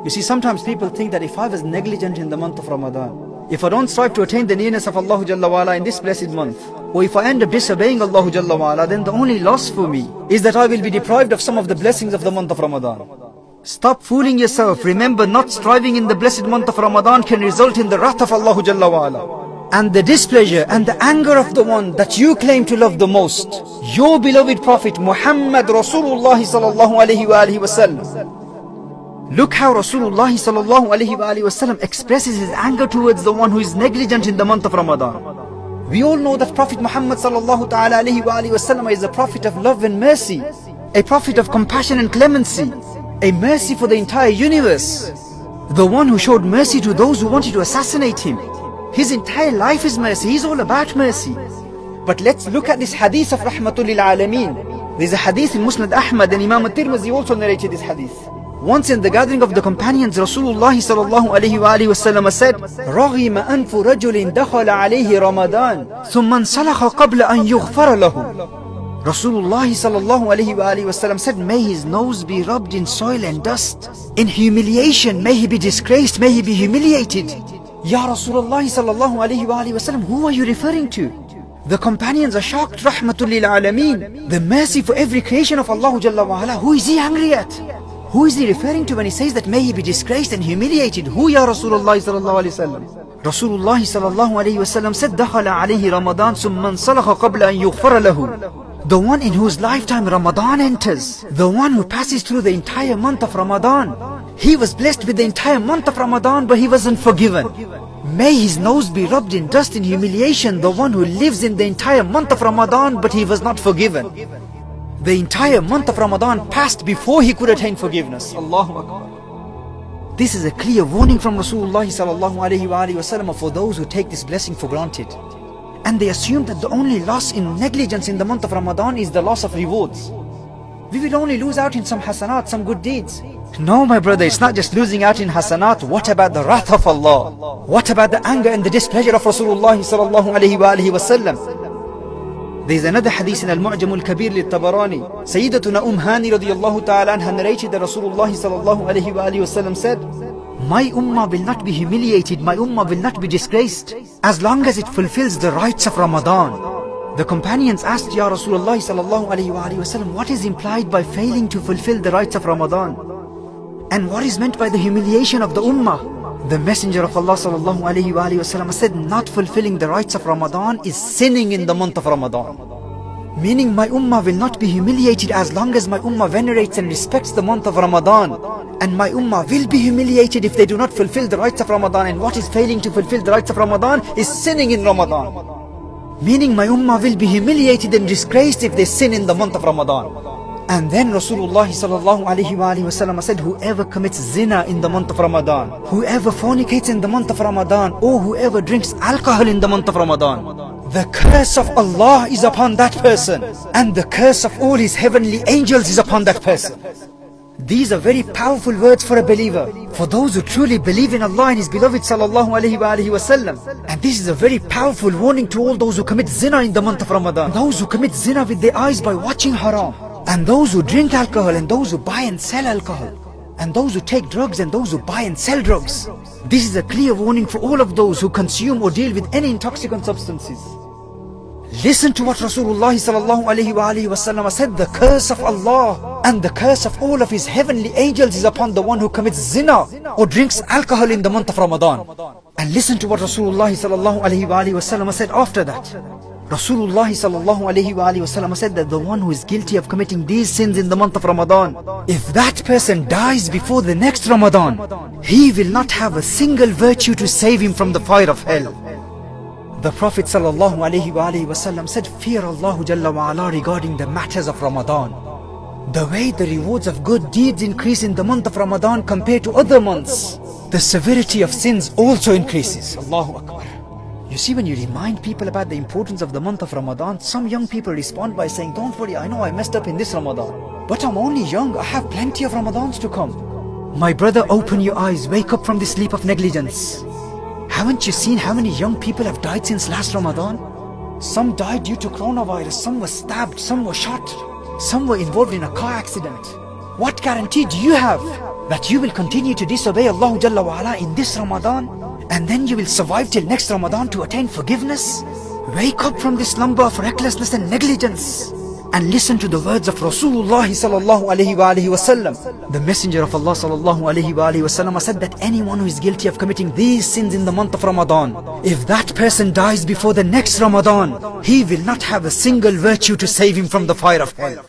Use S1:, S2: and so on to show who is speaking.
S1: You see, sometimes people think that if I was negligent in the month of Ramadan, if I don't strive to attain the nearness of Allah Jalla wa Ala in this blessed month, or if I end up disobeying Allah Jalla wa Ala, then the only loss for me is that I will be deprived of some of the blessings of the month of Ramadan. Stop fooling yourself. Remember, not striving in the blessed month of Ramadan can result in the wrath of Allah Jalla wa Ala, and the displeasure and the anger of the one that you claim to love the most, your beloved Prophet Muhammad Rasulullah sallallahu alaihi wasallam. Look how Rasulullah sallallahu alaihi wasallam expresses his anger towards the one who is negligent in the month of Ramadan. We all know that Prophet Muhammad sallallahu ta'ala alaihi wasallam is a prophet of love and mercy, a prophet of compassion and clemency, a mercy for the entire universe, the one who showed mercy to those who wanted to assassinate him. His entire life is mercy. He's all about mercy. But let's look at this hadith of Rahmatul lil Alameen. There's a hadith in Musnad Ahmad, and Imam al-Tirmidhi also narrated this hadith. Once in the gathering of the companions, Rasulullah sallallahu alayhi wa sallam said, رَغِمَ أَنْفُ رَجُلٍ دَخَلَ عَلَيْهِ رَمَضَانَ ثُمَّ انْسَلَخَ قَبْلَ أَنْ يُغْفَرَ لَهُ. Rasulullah sallallahu alayhi wa sallam said, may his nose be rubbed in soil and dust. In humiliation, may he be disgraced, may he be humiliated. Ya Rasulullah sallallahu alayhi wa sallam, who are you referring to? The companions are shocked. Rahmatul lil Alameen, the mercy for every creation of Allah Jalla wa Ala. Who is he angry at? Who is he referring to when he says that may he be disgraced and humiliated? Who, Ya Rasulullah sallallahu alayhi wa sallam? Rasulullah sallallahu alayhi wa sallam said, دَخَلَ عَلَيْهِ رَمَضَانَ ثُمَّ انْسَلَخَ قَبْلَ أَنْ يُغْفَرَ لَهُ. The one in whose lifetime Ramadan enters, the one who passes through the entire month of Ramadan. He was blessed with the entire month of Ramadan, but he wasn't forgiven. May his nose be rubbed in dust in humiliation, the one who lives in the entire month of Ramadan, but he was not forgiven. The entire month of Ramadan passed before he could attain forgiveness. Allahu Akbar. This is a clear warning from Rasulullah sallallahu alayhi wa sallam for those who take this blessing for granted. And they assume that the only loss in negligence in the month of Ramadan is the loss of rewards. We will only lose out in some hasanat, some good deeds. No, my brother, it's not just losing out in hasanat. What about the wrath of Allah? What about the anger and the displeasure of Rasulullah sallallahu alayhi wa sallam? There is another hadith in Al-Mu'jam Al-Kabir Li-Tabarani. Sayyidatuna Hani radiyallahu ta'ala anha narrated that Rasulullah sallallahu alayhi wa sallam said, my ummah will not be humiliated, my ummah will not be disgraced, as long as it fulfills the rights of Ramadan. The companions asked, Ya Rasulullah sallallahu alayhi wa sallam, what is implied by failing to fulfill the rights of Ramadan? And what is meant by the humiliation of the ummah? The Messenger of Allah sallallahu alayhi wa sallam said, not fulfilling the rights of Ramadan is sinning in the month of Ramadan. Meaning my ummah will not be humiliated as long as my ummah venerates and respects the month of Ramadan. And my ummah will be humiliated if they do not fulfill the rights of Ramadan. And what is failing to fulfill the rights of Ramadan is sinning in Ramadan. Meaning my ummah will be humiliated and disgraced if they sin in the month of Ramadan. And then Rasulullah sallallahu alayhi wa sallam said, whoever commits zina in the month of Ramadan, whoever fornicates in the month of Ramadan, or whoever drinks alcohol in the month of Ramadan, the curse of Allah is upon that person, and the curse of all his heavenly angels is upon that person. These are very powerful words for a believer, for those who truly believe in Allah and His beloved sallallahu alayhi wa sallam. And this is a very powerful warning to all those who commit zina in the month of Ramadan, those who commit zina with their eyes by watching haram, and those who drink alcohol, and those who buy and sell alcohol, and those who take drugs, and those who buy and sell drugs. This is a clear warning for all of those who consume or deal with any intoxicant substances. Listen to what Rasulullah sallallahu alayhi wa sallam said, the curse of Allah and the curse of all of His heavenly angels is upon the one who commits zina or drinks alcohol in the month of Ramadan. And listen to what Rasulullah sallallahu alayhi wa sallam said after that. Rasulullah sallallahu alayhi wa sallam said that the one who is guilty of committing these sins in the month of Ramadan, if that person dies before the next Ramadan, he will not have a single virtue to save him from the fire of hell. The Prophet sallallahu alayhi wa sallam said, fear Allah Jalla wa Ala regarding the matters of Ramadan. The way the rewards of good deeds increase in the month of Ramadan compared to other months, the severity of sins also increases. Allahu Akbar. You see, when you remind people about the importance of the month of Ramadan, some young people respond by saying, don't worry, I know I messed up in this Ramadan, but I'm only young, I have plenty of Ramadans to come. My brother, open your eyes, wake up from this sleep of negligence. Haven't you seen how many young people have died since last Ramadan? Some died due to coronavirus, some were stabbed, some were shot, some were involved in a car accident. What guarantee do you have that you will continue to disobey Allah Jalla wa Ala in this Ramadan, and then you will survive till next Ramadan to attain forgiveness? Wake up from this slumber of recklessness and negligence and listen to the words of Rasulullah sallallahu alaihi wasallam. The Messenger of Allah sallallahu alaihi wasallam said that anyone who is guilty of committing these sins in the month of Ramadan, if that person dies before the next Ramadan, he will not have a single virtue to save him from the fire of hell.